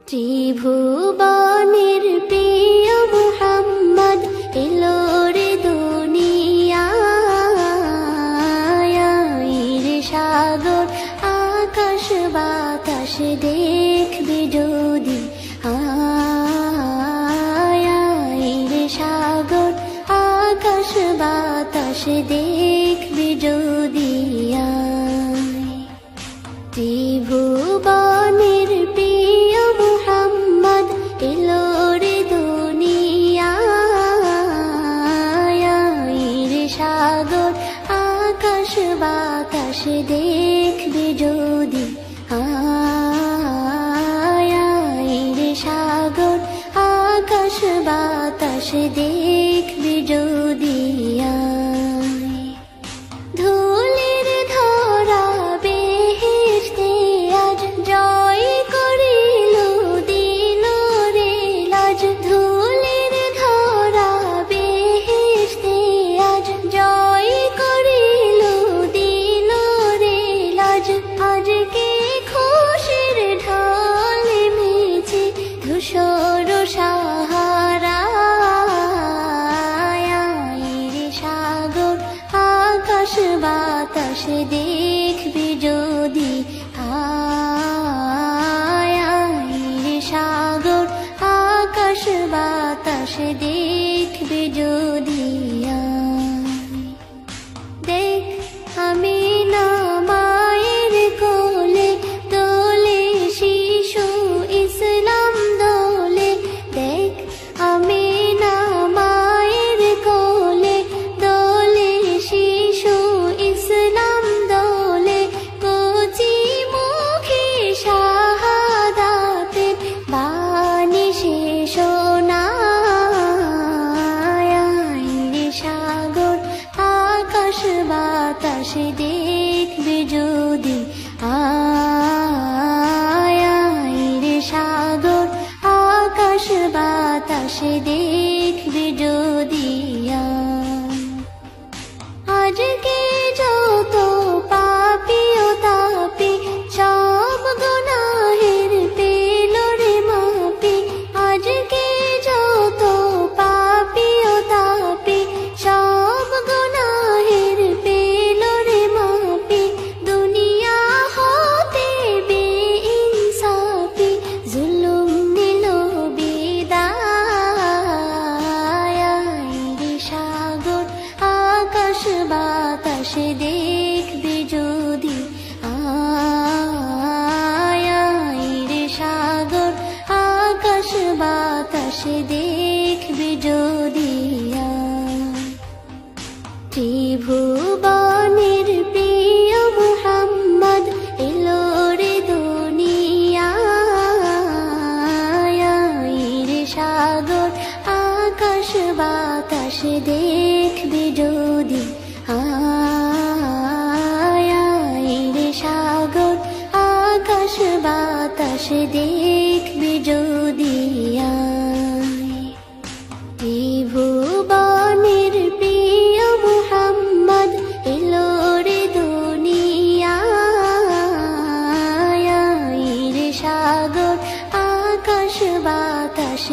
ত্রিভুবনের প্রিয় মুহাম্মদ এলো রে দুনিয়ায় রে সাগর আকাশ বাতাস দেখবে যদি রে সাগর আকাশ বাতাস দেখবে যদি ত্রিভুবনের প্রিয় মুহাম্মদ এলো রে দুনিয়ায় রে সাগর আকাশ বাতাস দেখবে যদি রে সাগর আকাশ বাতাস দেখবে যদি ধুলির ধরা বেহেশতে আজ জয় করিল দিল রে লাজ ধুলির ধরা বেহেশতে আজ জয় করিল দিল রে লাজ আজকে খুশির ঢাল মেছে ধূসর সাহারা রে সাগর আকাশ বাতাস দেখবে যদি রে সাগর আকাশ বাতাস দেখবে যদি দেখ আমি না মায়ের কোলে দোলে শিশু ইসলাম দোলে দেখ আমি না মায়ের কোলে দোলে শিশু ইসলাম দোলে কচি মুখে শাহাদাতের বাণী শেষ রে সাগর আকাশ বাতাস দেখবে যদি রে সাগর আকাশ বাতাস দেখবে যদি আজকে যত পাপী ও তাপী সব গুনাহের পেল রে মাপি আজকে যত পাপী ও তাপী সব গুনাহের পেল রে মাপি দুনিয়া হতে বেইনসাফি জুলুম নিল বিদায় রে সাগর আকাশ বাতাস দেখবে যদি রে সাগর আকাশ বাতাস দেখবে যদি ত্রিভুবনের প্রিয় মুহাম্মদ এলো রে দুনিয়ায় রে সাগর আকাশ বাতাস দেখবে যদি রে সাগর আকাশ বাতাস দেখবে যদি ত্রিভুবনের প্রিয় মুহাম্মদ এলো রে দুনিয়ায় রে সাগর আকাশ বাতাস